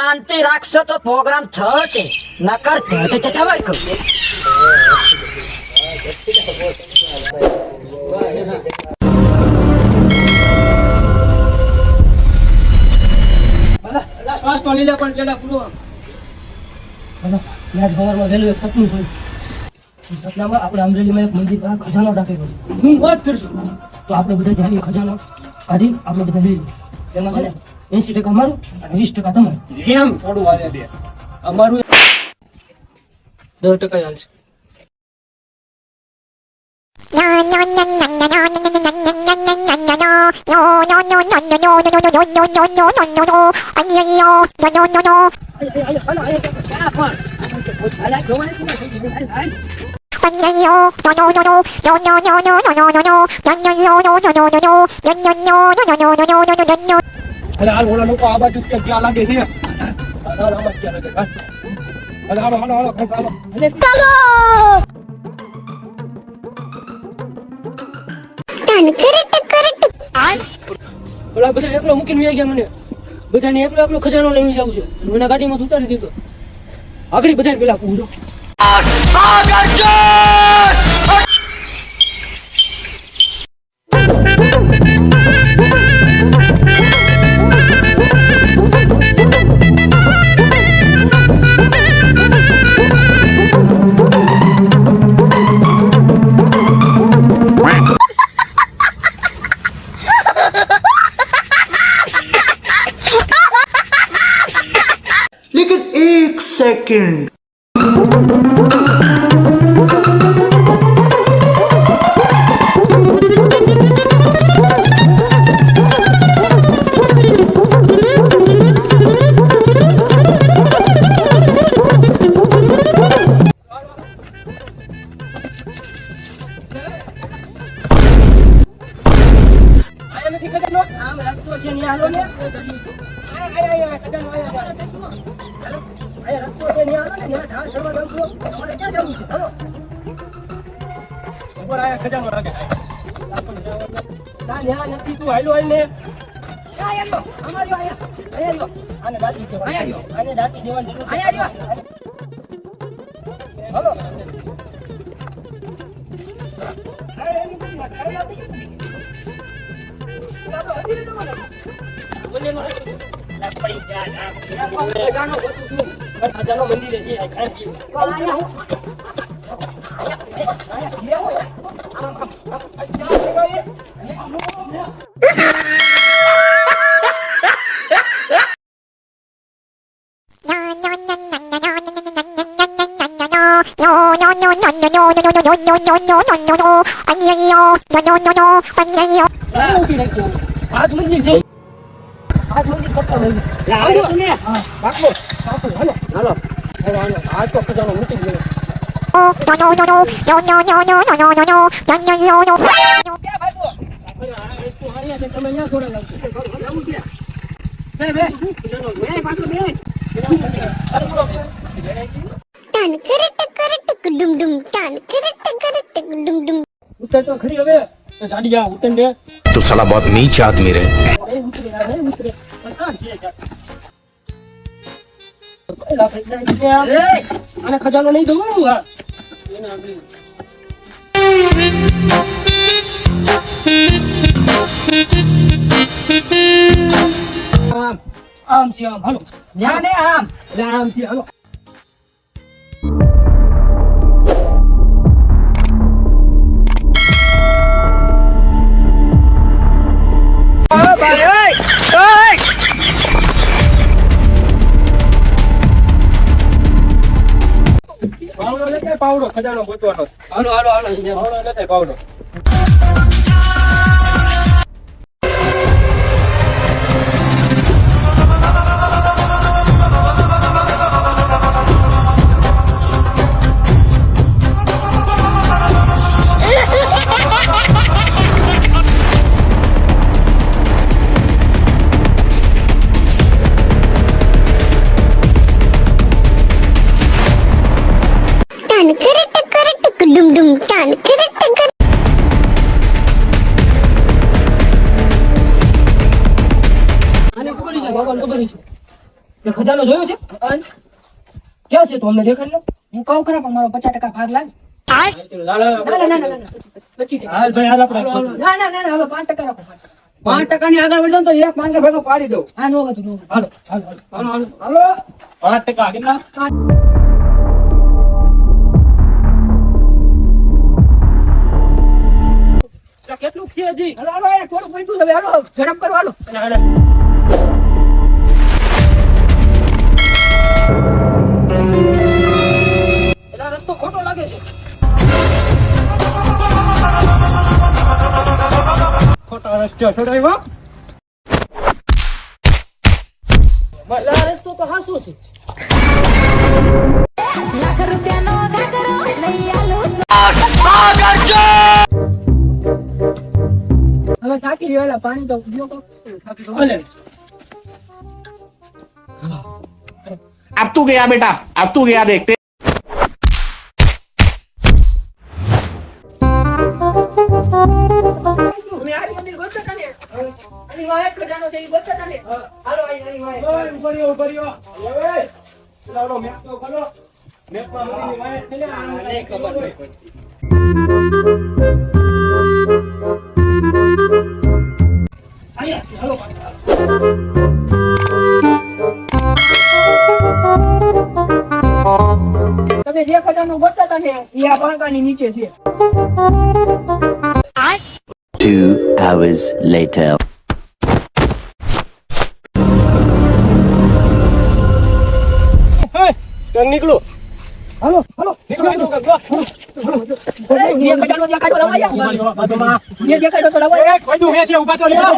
શાંતિ રાખશો તો પ્રોગ્રામ થશે નકર ખબર કર શ્વાસ તો લીધા પણ પેલા પૂરો યાર સવારમાં વહેલું એક સપનું થયું. એ સપનામાં આપણે અમરેલીમાં એક મંદિર પર ખજાનો રાખેલો છે. હું વાત કરશું તો આપણે બધા જઈએ ખજાનો કાઢી આપણે બધા લઈ લઈએ. એમાં છે ને 80% અમારું અને 20% તમારું. એમ થોડું વાલે દે અમારું 10% હાલશે. અરે હાલ ઓલા લોકો આ બાજુ ક્યાં લાગે છે હાલ આ બાજુ ક્યાં લાગે હાલ હાલો હાલો હાલો હાલો ઓલા બધા એકલો મૂકીને વહી ગયા મને. બધાને એકલો ખજાનો લઈને જવું છે. મને ગાડીમાં ઉતારી દીધો. આગળ બધાને પેલા પૂછો. लेकिन एक सेकंड આમ રસ્તો છે ને હાલો ને આયા ખજાનો આયા રસ્તો છે ને હાલો ને ઢાળ ચડવા દઉં છું. તમારે ક્યાં જવું છે? હાલો ઉપર આયા ખજાનો લાગે ના ન્યા નથી તું હાલો હાલ ને આયા જો અમારો આયા જો આને દાટી દેવા આયા જો આને દાટી દેવાની જરૂર આયા જો હાલો મંદિર છે આજ મંદિર છે. આજ મંદિર કરતા નહીં. હાલો ને બાપુ હાલો હાલો હાલો આજ તો ખજાનો મૂકી ગયો. ઉતર તો ખરી હવે ગાડી જા ઉતર દે. तो साला बहुत नीच आदमी रहे આને ખજાનો નહીં દઉં આમ છે આમ હાલો આમ છે હાલો પાવડો ખજાનો ગોતવાનો હાલો હાલો હાલો પાવડો લેતા પાવડો Dum dum dum. એ ખજાનો જોયો છે અંશ ક્યાં છે તો અમને દેખાડ ને હું કહું ખરા પણ મારો 50% ભાગ લાગ ના પછી દે. હાલ ભાઈ હાલ આપણે ના હવે 5% રાખો 5% ની આગળ વધો તો એક માંગે ભેગો પાડી દઉં હા નો વધુ નો હાલો હાલો હાલો હાલો 5% કેટલા કેટલું છે હજી હાલો હાલો એક થોડું પૈતું હવે હાલો ઝડપ કરો હાલો એલા રસ્તો ખોટો લાગે છે ખોટા રસ્તે છોડાવ્યો એલા રસ્તો તો હાસો છે લાખ રૂપિયાનો ઘાઘરો લઈ આલું હવે થાકી રહ્યો એલા પાણી તો પીઓ તો ભલે अब तू गया बेटा अब तू गया देखते અમે આ મંદિર ગોતતા કાને અને વાય ખજાનો છે ઈ ગોતતા કાને હાલો આઈ વાય ઉભર્યો હવે લાવડો મેપ તો ખોલો મેપમાં મંદિરની વાયર છે ને આને ખબર નહીં અહીંયા છે, હાલો તમે જે ખજાનો ગોતતા કાને ઈ આ પાંકાની નીચે છે 2 hours later. નીકળો હાલો હાલો નીકળો એ ખજાનો ત્યાં કાઢો લાવાયા એ દેખાડો તો લાવાયા કોઈ દુહે છે ઉભા તો લ્યો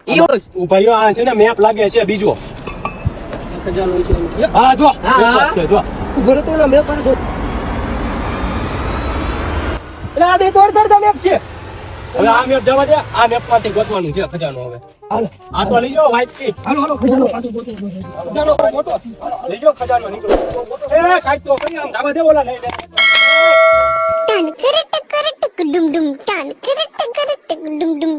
એવું ઉભા રહ્યો આ છે ને મેપ લાગે છે બીજો હા જો મેપ છે જો ઉભો તો ઓલા મેપ પર એલા આ બે તો અડધા મેપ છે હવે આ મેપ જવા દે આ મેપ માંથી ગોતવાનું છે ખજાનો હવે હાલો આ તો લઈ જાઓ વ્હાઈટ થી હાલો હાલો ખજાનો પાછો ગોતો ખજાનો મોટો લઈ જાઓ ખજાનો નીકળો એ કાઈ તો કરી આમ ધાબા દે ઓલા લઈ લે टन करे टकर टक डुम डुम टन करे टकर टक डुम डुम